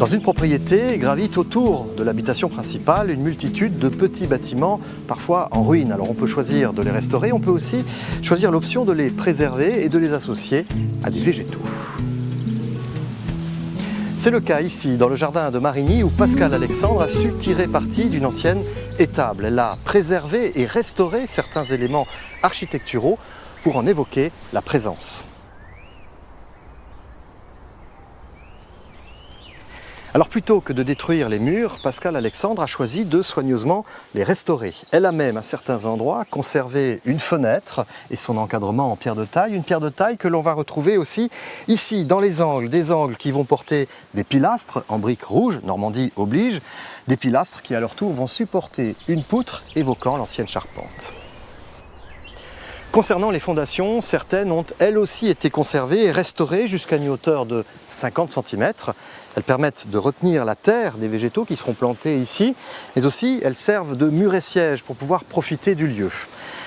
Dans une propriété, gravite autour de l'habitation principale une multitude de petits bâtiments, parfois en ruine. Alors on peut choisir de les restaurer, on peut aussi choisir l'option de les préserver et de les associer à des végétaux. C'est le cas ici, dans le jardin de Marigny, où Pascale Alexandre a su tirer parti d'une ancienne étable. Elle a préservé et restauré certains éléments architecturaux pour en évoquer la présence. Alors plutôt que de détruire les murs, Pascale Alexandre a choisi de soigneusement les restaurer. Elle a même à certains endroits conservé une fenêtre et son encadrement en pierre de taille. Une pierre de taille que l'on va retrouver aussi ici dans les angles, des angles qui vont porter des pilastres en briques rouges, Normandie oblige, des pilastres qui à leur tour vont supporter une poutre évoquant l'ancienne charpente. Concernant les fondations, certaines ont elles aussi été conservées et restaurées jusqu'à une hauteur de 50 cm. Elles permettent de retenir la terre des végétaux qui seront plantés ici, mais aussi elles servent de mur-et-siège pour pouvoir profiter du lieu.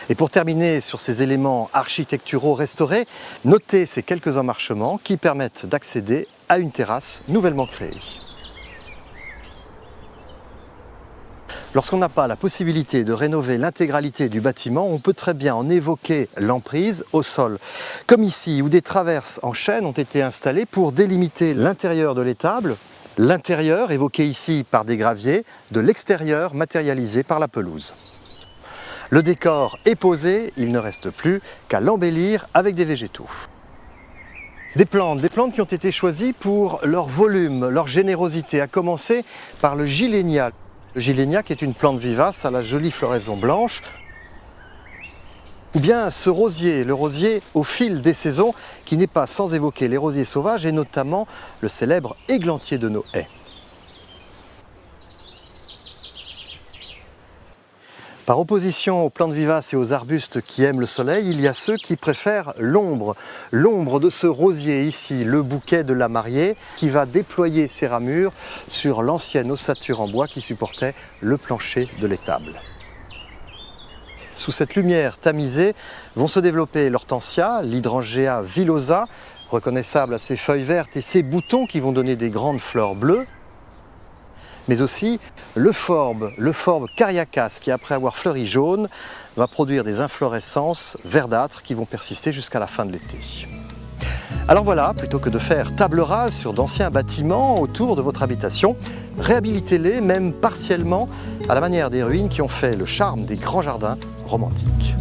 Et pour terminer sur ces éléments architecturaux restaurés, notez ces quelques emmarchements qui permettent d'accéder à une terrasse nouvellement créée. Lorsqu'on n'a pas la possibilité de rénover l'intégralité du bâtiment, on peut très bien en évoquer l'emprise au sol. Comme ici, où des traverses en chêne ont été installées pour délimiter l'intérieur de l'étable, l'intérieur évoqué ici par des graviers, de l'extérieur matérialisé par la pelouse. Le décor est posé, il ne reste plus qu'à l'embellir avec des végétaux. Des plantes qui ont été choisies pour leur volume, leur générosité, à commencer par le gillénia. Le gillénia qui est une plante vivace à la jolie floraison blanche. Ou bien ce rosier, le rosier au fil des saisons, qui n'est pas sans évoquer les rosiers sauvages et notamment le célèbre églantier de Noé. Par opposition aux plantes vivaces et aux arbustes qui aiment le soleil, il y a ceux qui préfèrent l'ombre. L'ombre de ce rosier ici, le bouquet de la mariée, qui va déployer ses ramures sur l'ancienne ossature en bois qui supportait le plancher de l'étable. Sous cette lumière tamisée vont se développer l'hortensia, l'hydrangea villosa, reconnaissable à ses feuilles vertes et ses boutons qui vont donner des grandes fleurs bleues, mais aussi le forbe cariacas qui, après avoir fleuri jaune, va produire des inflorescences verdâtres qui vont persister jusqu'à la fin de l'été. Alors voilà, plutôt que de faire table rase sur d'anciens bâtiments autour de votre habitation, réhabilitez-les, même partiellement, à la manière des ruines qui ont fait le charme des grands jardins romantiques.